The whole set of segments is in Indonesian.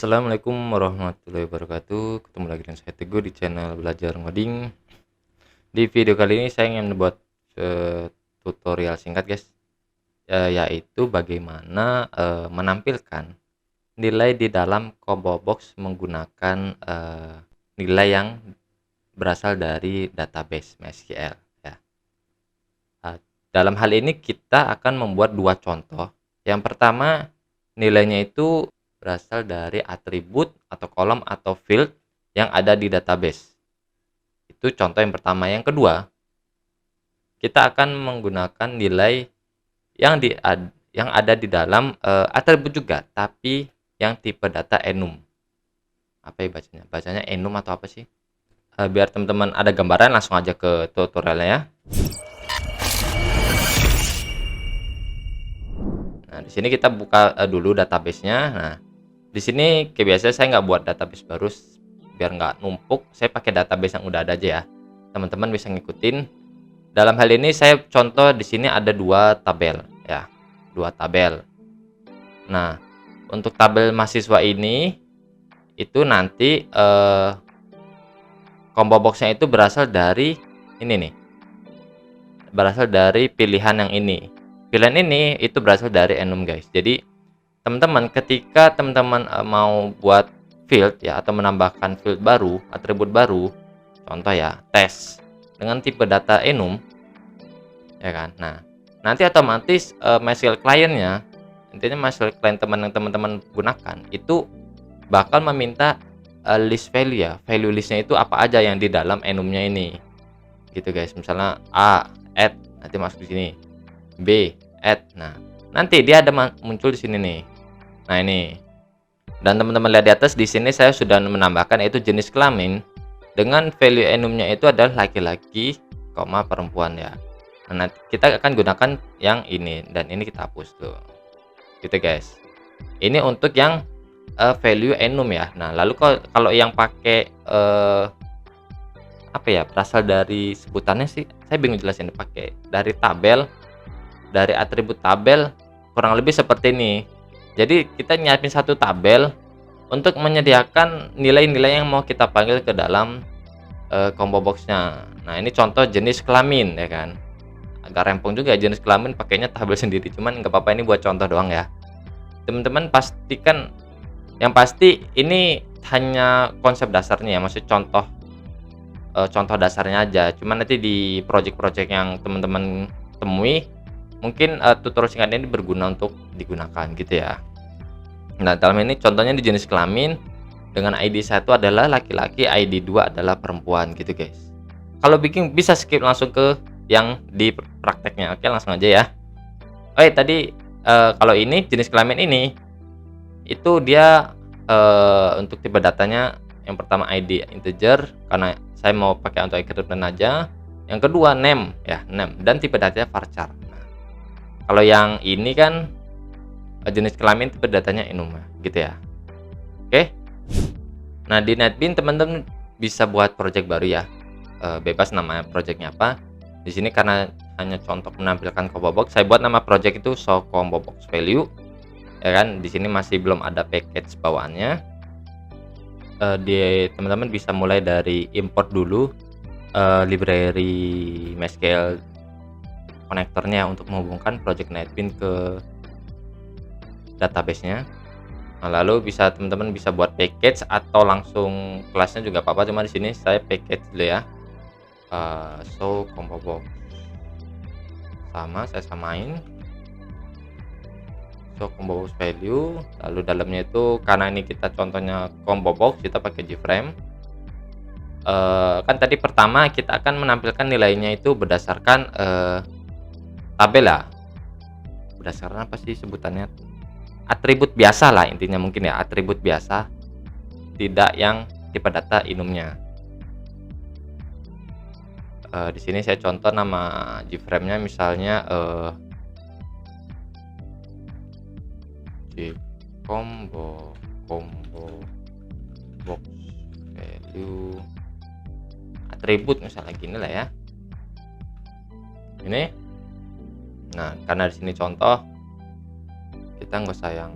Assalamualaikum warahmatullahi wabarakatuh. Ketemu lagi dengan saya Teguh di channel Belajar Ngoding. Di video kali ini saya ingin membuat tutorial singkat, guys. Yaitu bagaimana menampilkan nilai di dalam combo box menggunakan nilai yang berasal dari database MySQL ya. Dalam hal ini kita akan membuat dua contoh. Yang pertama, nilainya itu berasal dari atribut atau kolom atau field yang ada di database. Itu contoh yang pertama. Yang kedua, kita akan menggunakan nilai yang ada di dalam atribut juga, tapi yang tipe data enum. Apa ya bacanya? Bacanya enum atau apa sih? Biar teman-teman ada gambaran, langsung aja ke tutorialnya ya. Nah, di sini kita buka dulu database-nya. Nah, di sini kayak biasa saya nggak buat database baru biar nggak numpuk. Saya pakai database yang udah ada aja ya. Teman-teman bisa ngikutin. Dalam hal ini saya contoh di sini ada dua tabel ya, dua tabel. Nah, untuk tabel mahasiswa ini itu nanti combo box-nya itu berasal dari ini nih. Berasal dari pilihan yang ini. Pilihan ini itu berasal dari enum, guys. Jadi teman-teman ketika teman-teman mau buat field ya, atau menambahkan field baru, atribut baru, contoh ya tes dengan tipe data enum ya kan. Nah, nanti otomatis MySQL client-nya, intinya MySQL client yang teman-teman gunakan itu bakal meminta list value ya. Value listnya itu apa aja yang di dalam enumnya ini gitu, guys. Misalnya A add, nanti masuk di sini. B add, nah nanti dia ada muncul di sini nih. Nah ini, dan teman-teman lihat di atas, di sini saya sudah menambahkan yaitu jenis kelamin dengan value enumnya itu adalah laki-laki, perempuan ya. Nah, nanti kita akan gunakan yang ini, dan ini kita hapus tuh gitu, guys. Ini untuk yang value enum ya. Nah, lalu kalau yang pakai apa ya, berasal dari sebutannya sih saya bingung jelasin, pakai dari tabel, dari atribut tabel, kurang lebih seperti ini. Jadi kita nyiapin satu tabel untuk menyediakan nilai-nilai yang mau kita panggil ke dalam combo box-nya. Nah, ini contoh jenis kelamin ya kan. Agak rempong juga jenis kelamin pakainya tabel sendiri, cuman nggak apa-apa, ini buat contoh doang ya. Teman-teman pastikan, yang pasti ini hanya konsep dasarnya ya, maksud contoh dasarnya aja. Cuman nanti di project-project yang teman-teman temui mungkin tutorial singkat ini berguna untuk digunakan gitu ya. Nah, dalam ini contohnya di jenis kelamin dengan ID 1 adalah laki-laki, ID 2 adalah perempuan gitu, guys. Kalau bikin bisa skip langsung ke yang di prakteknya. Oke, langsung aja ya. Tadi kalau ini jenis kelamin ini itu dia untuk tipe datanya yang pertama ID integer karena saya mau pakai untuk encryption aja. Yang kedua name ya, name, dan tipe datanya varchar. Nah, kalau yang ini kan jenis kelamin tipe datanya enum gitu ya. Oke. Nah, di NetBeans teman-teman bisa buat project baru ya. Bebas nama projectnya apa. Di sini karena hanya contoh menampilkan combo box, saya buat nama project itu show combo box value. Ya kan, di sini masih belum ada package bawaannya. Teman-teman bisa mulai dari import dulu library MySQL konektornya untuk menghubungkan project NetBeans ke database-nya. Nah, lalu teman-teman bisa buat package atau langsung kelasnya juga apa-apa, cuma di sini saya package dulu ya. Show combo box saya samain show combo box value, lalu dalamnya itu karena ini kita contohnya combo box, kita pakai JFrame. Kan tadi pertama kita akan menampilkan nilainya itu berdasarkan tabel ya, berdasarkan apa sih sebutannya, atribut biasa lah intinya, mungkin ya atribut biasa, tidak yang tipe data enumnya. Di sini saya contoh nama JFrame-nya misalnya combo box value atribut misalnya gini lah ya. Ini. Nah, karena di sini contoh, kita nggak usah yang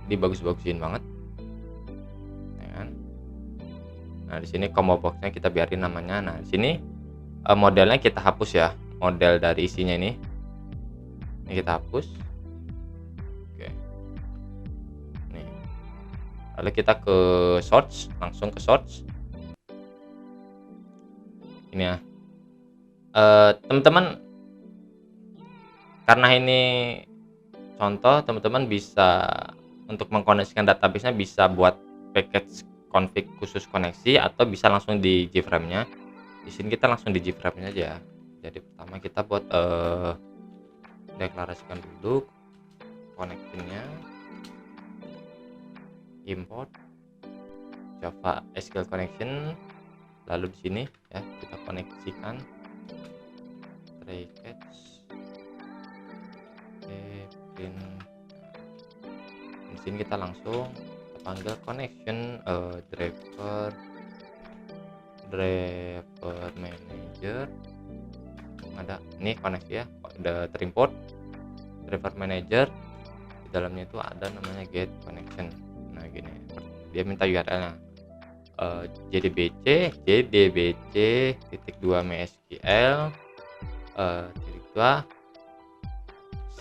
dibagus-bagusin banget. Nah, di sini combo boxnya kita biarin namanya. Nah, di sini modelnya kita hapus ya, model dari isinya ini kita hapus. Oke, nih, lalu kita ke source, langsung ke source ini ya. Teman-teman, karena ini contoh, teman-teman bisa untuk mengkoneksikan database-nya bisa buat package config khusus koneksi atau bisa langsung di JFrame-nya. Di sini kita langsung di JFrame-nya aja. Jadi pertama kita buat deklarasikan dulu connecting-nya, import Java SQL connection, lalu di sini ya kita koneksikan try catch print. Di sini kita langsung panggil connection driver manager. Ada ini koneksi ya, udah terimport driver manager. Di dalamnya itu ada namanya get connection. Nah gini, dia minta URL-nya jdbc titik 2 mysql titik 2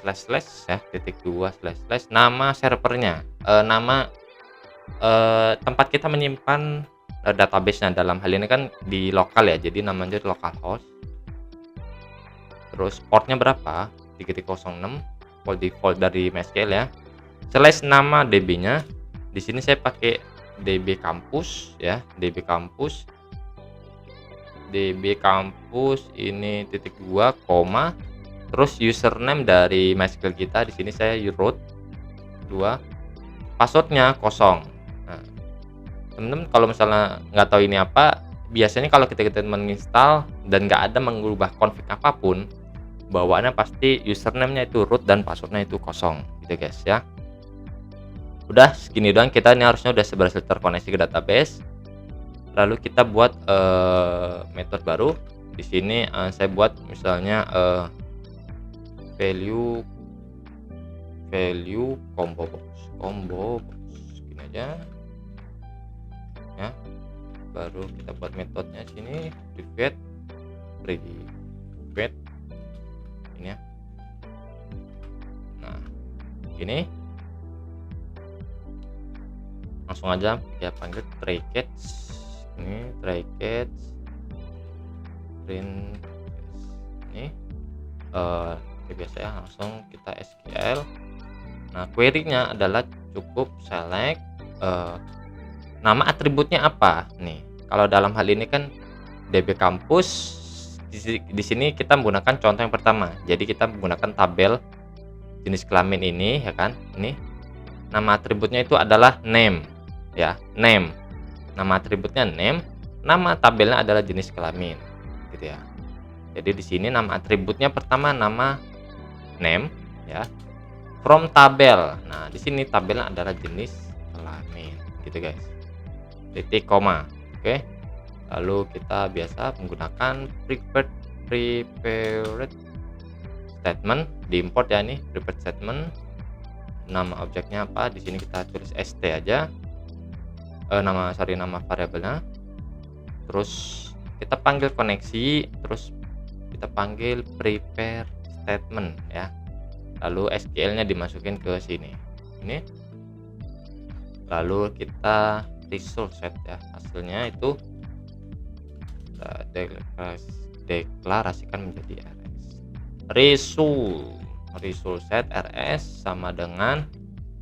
slash ya titik 2 slash nama servernya, nama tempat kita menyimpan database-nya. Dalam hal ini kan di lokal ya, jadi namanya localhost. Terus portnya berapa? 3.06 default dari MySQL ya. Slash nama DB-nya. Di sini saya pakai DB kampus ya, DB kampus ini titik 2 koma, terus username dari MySQL kita di sini saya root 2, passwordnya kosong. Nah, temen-temen kalau misalnya nggak tahu ini apa, biasanya kalau kita menginstal dan nggak ada mengubah config apapun, bawaannya pasti username-nya itu root dan passwordnya itu kosong gitu guys ya. Udah segini doang, kita ini harusnya udah berhasil terkoneksi ke database. Lalu kita buat metode baru. Di sini saya buat misalnya value combo box gini aja ya. Baru kita buat metodenya sini private ini ya. Nah gini, langsung aja ya panggil try catch. Ini try catch print ini kayak biasa ya, langsung kita SQL. Nah query-nya adalah cukup select nama atributnya apa nih. Kalau dalam hal ini kan DB kampus, di sini kita menggunakan contoh yang pertama. Jadi kita menggunakan tabel jenis kelamin ini ya kan. Ini nama atributnya itu adalah name ya, name. Nama atributnya name, nama tabelnya adalah jenis kelamin gitu ya. Jadi di sini nama atributnya pertama nama name ya, from tabel. Nah di sini tabelnya adalah jenis kelamin gitu guys, titik koma. Oke, lalu kita biasa menggunakan prepared statement, diimport ya nih prepared statement. Nama objeknya apa? Di sini kita tulis st aja. Nama variabelnya. Terus kita panggil koneksi, terus kita panggil prepare statement ya. Lalu SQL-nya dimasukin ke sini. Ini. Lalu kita result set ya. Hasilnya itu deklarasikan menjadi rs. Result set rs sama dengan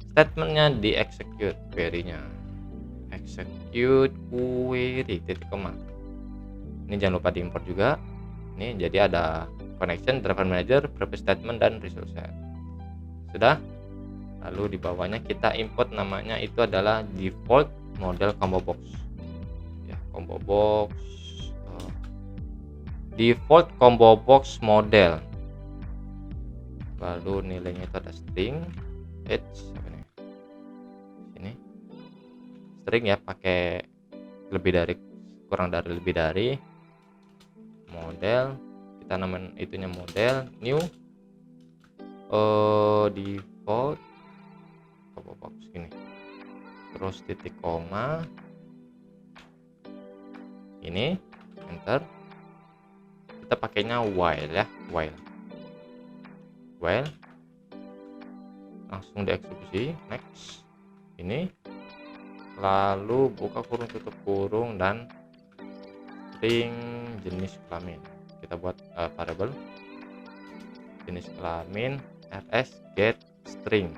statementnya di execute query-nya. Execute query titik koma. Ini jangan lupa diimport juga. Ini jadi ada connection, driver manager, prepare statement dan result set. Sudah. Lalu di bawahnya kita import namanya itu adalah default model combo box. Ya, combo box. Default combo box model. Lalu nilainya itu ada string h ini string ya, pakai kurang dari lebih dari model, kita namain itunya model new default combo box ini, terus titik koma ini, enter. Kita pakainya while ya, while langsung dieksekusi, next. Ini lalu buka kurung tutup kurung dan string jenis kelamin. Kita buat variable jenis kelamin rs get string.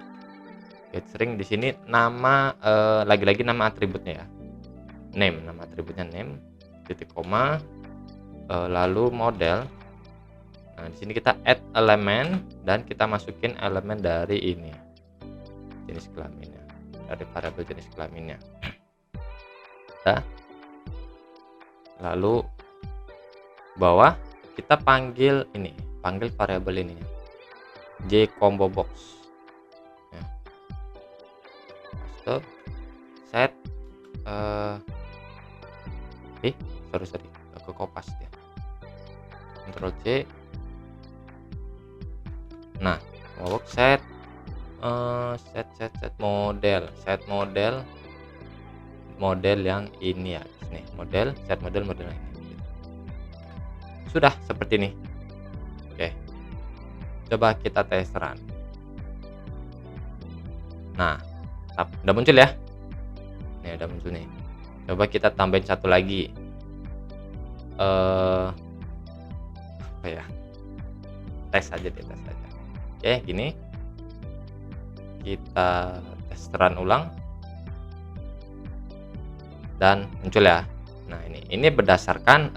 Get string di sini nama lagi-lagi nama atributnya ya. Name, nama atributnya name, titik koma, lalu model. Nah, di sini kita add elemen dan kita masukin elemen dari ini. Jenis kelaminnya. Dari variabel jenis kelaminnya. Nah, lalu bawah kita panggil variabel ini j combo box ya. Paste, set sorry ke kopas ya, Ctrl C. Nah, box set model yang ini ya, nih model yang ini. Sudah seperti ini. Oke, coba kita tes run. Nah, udah muncul ya, nih udah muncul nih. Coba kita tambahin satu lagi, apa ya, tes aja. Oke, gini kita tes run ulang dan muncul ya. Nah, ini berdasarkan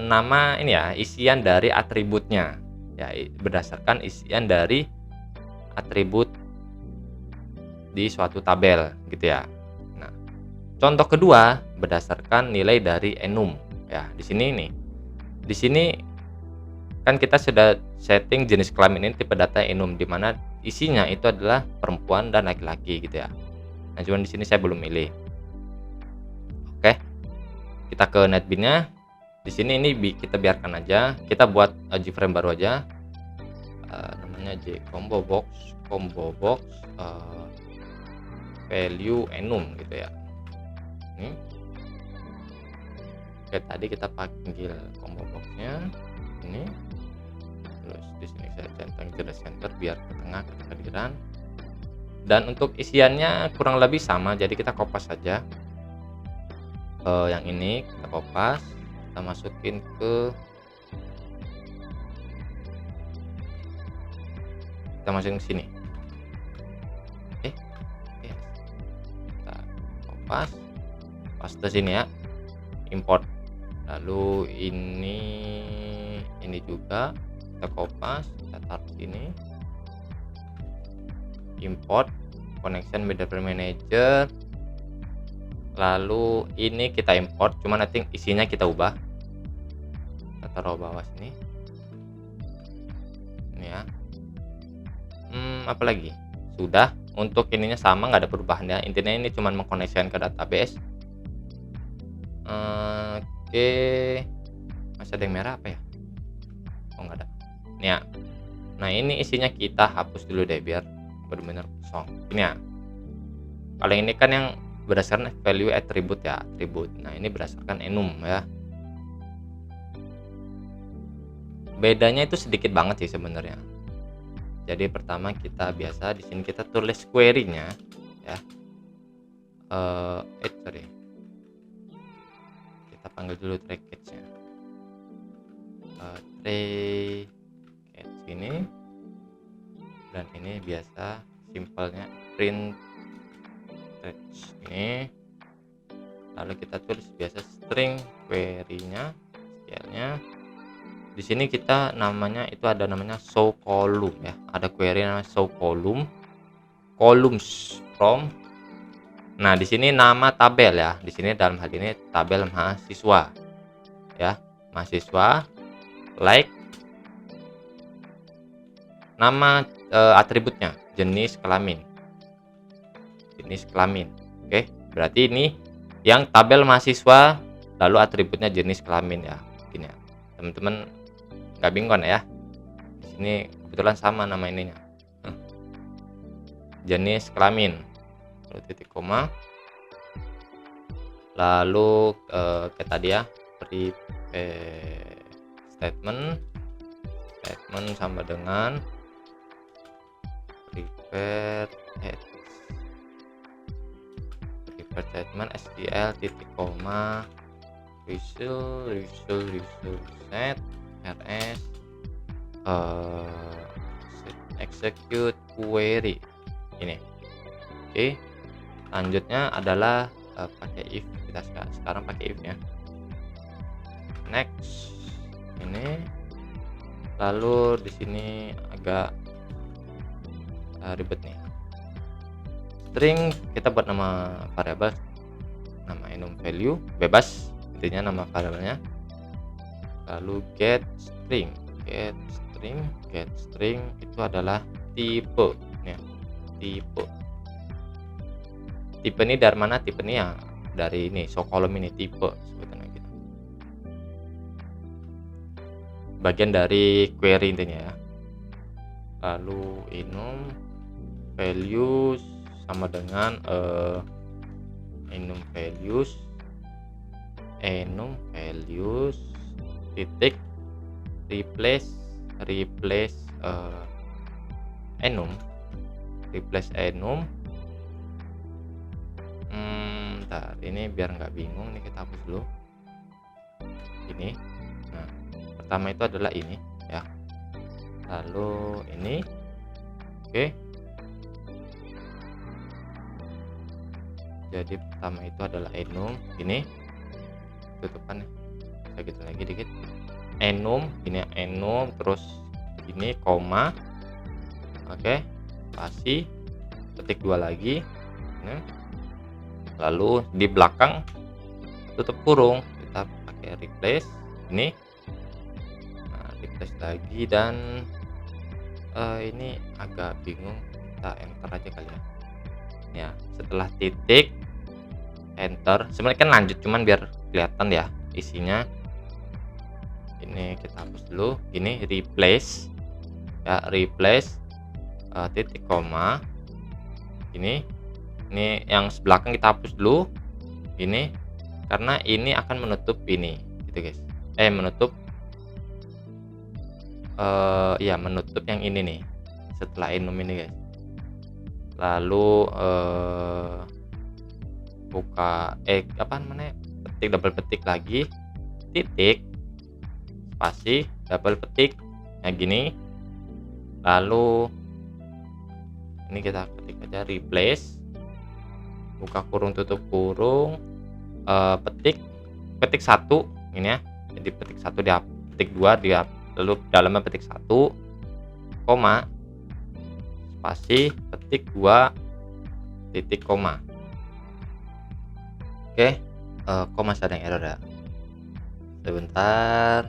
nama ini ya, isian dari atributnya ya, berdasarkan isian dari atribut di suatu tabel gitu ya. Nah, contoh kedua berdasarkan nilai dari enum ya. Di sini kan kita sudah setting jenis kelamin ini tipe data enum, di mana isinya itu adalah perempuan dan laki-laki gitu ya. Nah, cuman di sini saya belum milih. Oke, kita ke netbin-nya. Di sini ini kita biarkan aja. Kita buat gframe baru aja. Namanya j combo box value enum gitu ya. Ini. Oke, tadi kita panggil combo box-nya ini. Terus di sini saya centang jelas center biar ke tengah kehadiran. Dan untuk isiannya kurang lebih sama, jadi kita kopas saja. Yang ini kita kopas, kita masukin ke sini. Kita kopas, paste sini ya, import. Lalu ini juga kita kopas, kita taruh sini, import connection behavior manager. Lalu ini kita import, cuma nanti isinya kita ubah. Kita taruh bawah sini. Ini ya. Apalagi? Sudah. Untuk ininya sama, nggak ada perubahan ya. Intinya ini cuma mengkoneksikan ke database. Oke. Masih ada yang merah apa ya? Oh, nggak ada. Ini ya. Nah, ini isinya kita hapus dulu deh biar benar-benar kosong. Ini ya. Kalau ini kan yang berdasarkan value attribute ya, atribut. Nah, ini berdasarkan enum ya. Bedanya itu sedikit banget sih sebenarnya. Jadi pertama kita biasa di sini kita tulis query-nya ya. Kita panggil dulu try catch-nya. Try catch ini, dan ini biasa simpelnya print text ini. Lalu kita tulis biasa string query-nya, style-nya. Di sini kita namanya itu ada namanya show column ya. Ada query namanya show columns from. Nah, di sini nama tabel ya. Di sini dalam hal ini tabel mahasiswa. Ya, mahasiswa like nama atributnya jenis kelamin. Oke, berarti ini yang tabel mahasiswa lalu atributnya jenis kelamin ya. Gini ya. Teman-teman nggak bingung ya. Di sini kebetulan sama nama ininya. Jenis kelamin. Lalu titik koma. lalu kayak tadi ya, prepare statement sama dengan prepare statement SQL titik koma result set rs execute query ini. Oke, lanjutnya adalah pakai if. Kita sekarang pakai if ya. Next ini, lalu di sini agak ribet nih. String kita buat nama variabel, nama enum value bebas, intinya nama variabelnya. Lalu get string itu adalah tipe ya. Tipe ini dari mana? Tipe ini ya dari ini show column ini, tipe sebutannya gitu. Bagian dari query intinya ya. Lalu enum values sama dengan enum values titik replace enum. Bentar, ini biar nggak bingung nih, kita hapus dulu ini. Nah, pertama itu adalah ini ya, lalu ini. Oke, jadi pertama itu adalah enum ini, tutupan ya, gitu lagi dikit, enum ini, enum terus ini koma, oke, spasi, ketik 2 lagi ini. Lalu di belakang tutup kurung, kita pakai replace ini. Nah, replace lagi, dan ini agak bingung, kita enter aja kali ya. Ya, setelah titik enter, sebenarnya kan lanjut, cuman biar kelihatan ya isinya. Ini kita hapus dulu, ini replace ya, replace titik koma ini yang belakang kita hapus dulu ini, karena ini akan menutup ini gitu guys, menutup ya, menutup yang ini nih setelah enum ini guys. Lalu buka petik, double petik lagi, titik, spasi, double petik nah gini. Lalu ini kita ketik aja replace, buka kurung, tutup kurung, petik 1 ini ya, jadi petik 1 dia, petik 2 dia, lalu dalamnya petik 1 koma spasi petik 2 titik koma. Oke, kok masih ada yang error ya, sebentar.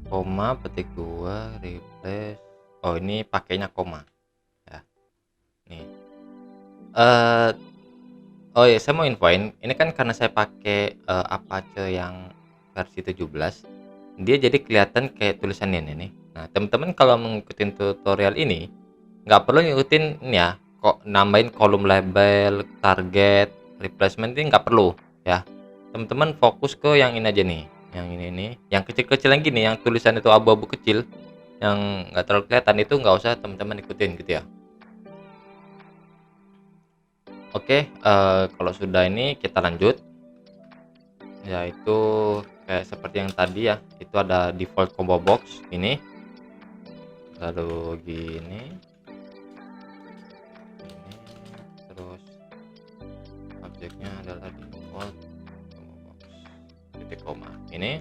Koma petik 2 replace, oh ini pakainya koma ya nih. Oh ya, saya mau infoin, ini kan karena saya pakai Apache yang versi 17, dia jadi kelihatan kayak tulisan ini nih. Nah, teman-teman kalau mengikuti tutorial ini nggak perlu ngikutin ini ya, kok nambahin kolom label, target, replacement, ini nggak perlu ya. Teman-teman fokus ke yang ini aja nih, yang ini nih, yang kecil-kecil yang gini, yang tulisan itu abu-abu kecil, yang nggak terlalu kelihatan, itu nggak usah teman-teman ikutin gitu ya. Oke, kalau sudah ini kita lanjut, yaitu kayak seperti yang tadi ya, itu ada default combo box ini, lalu gini, ini terus objeknya adalah default combo box titik koma ini,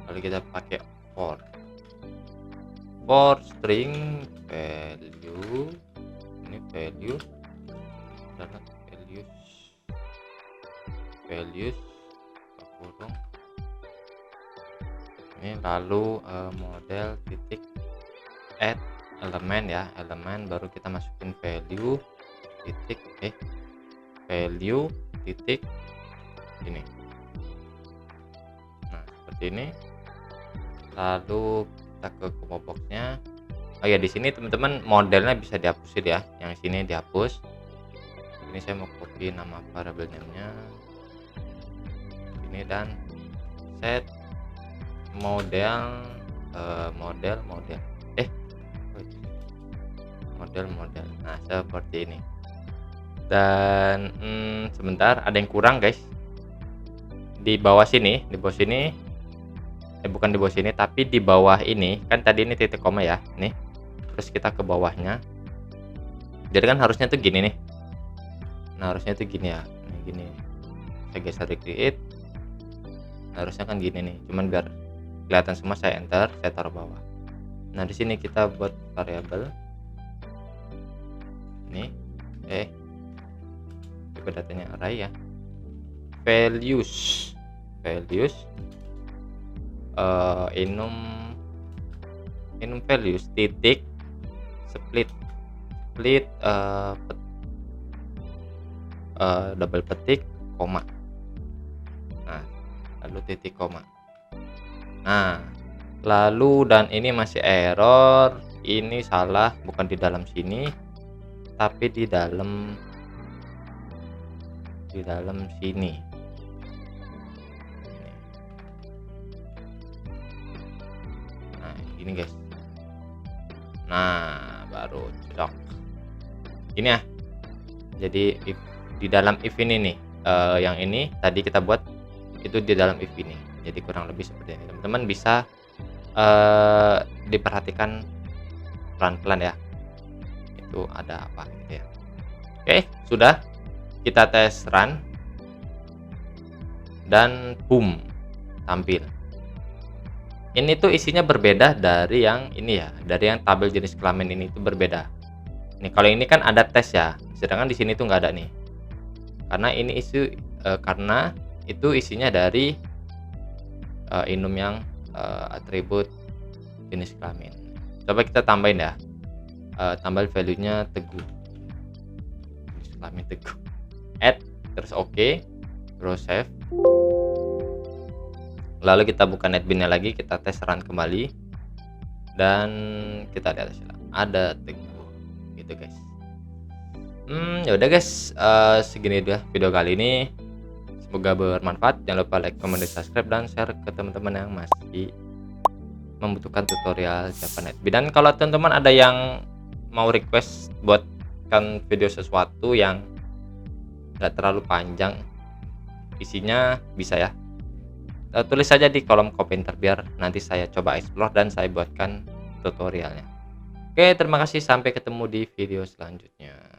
lalu kita pakai for string value, ini value adalah values kurung ini, lalu model titik add elemen ya, elemen, baru kita masukin value titik value titik ini. Nah, seperti ini. Lalu kita ke combo boxnya. Oh ya, di sini teman-teman modelnya bisa dihapusin ya, yang sini dihapus. Ini saya mau copy nama variabel name-nya, ini dan set model model model. Nah, seperti ini. Dan sebentar, ada yang kurang guys. Di bawah sini, bukan di bawah sini, tapi di bawah ini kan tadi ini titik koma ya, nih. Terus kita ke bawahnya. Jadi kan harusnya tuh gini nih. Nah, harusnya tuh gini ya. Nih, gini. Saya geser dikit. Harusnya kan gini nih. Cuman biar kelihatan semua saya enter, saya taruh bawah. Nah, di sini kita buat variabel. Nih. Tipe datanya array ya. Values enum values titik split double petik koma. Nah, lalu titik koma. Nah, lalu dan ini masih error, ini salah, bukan di dalam sini tapi di dalam sini. Nah, gini guys. Nah, baru cocok. Ini ya. Jadi if di dalam if ini nih, yang ini tadi kita buat itu di dalam if ini. Jadi kurang lebih seperti ini. Teman-teman bisa diperhatikan pelan-pelan ya. Itu ada apa gitu ya. Oke, sudah. Kita tes run. Dan boom, tampil. Ini tuh isinya berbeda dari yang ini ya, dari yang tabel jenis kelamin ini tuh berbeda. Nih kalau ini kan ada tes ya, sedangkan di sini tuh nggak ada nih. Karena ini karena itu isinya dari enum yang atribut jenis kelamin. Coba kita tambahin ya, tambah value-nya Teguh, jenis kelamin Teguh, add, terus oke, terus save. Lalu kita buka netbinnya lagi, kita tes run kembali, dan kita lihat ada Teguh gitu guys. Ya udah guys, segini udah video kali ini. Semoga bermanfaat. Jangan lupa like, comment, dan subscribe, dan share ke teman-teman yang masih membutuhkan tutorial Java NetBeans. Dan kalau teman-teman ada yang mau request buatkan video sesuatu yang nggak terlalu panjang isinya, bisa ya, tulis saja di kolom komentar biar nanti saya coba explore dan saya buatkan tutorialnya. Oke, terima kasih, sampai ketemu di video selanjutnya.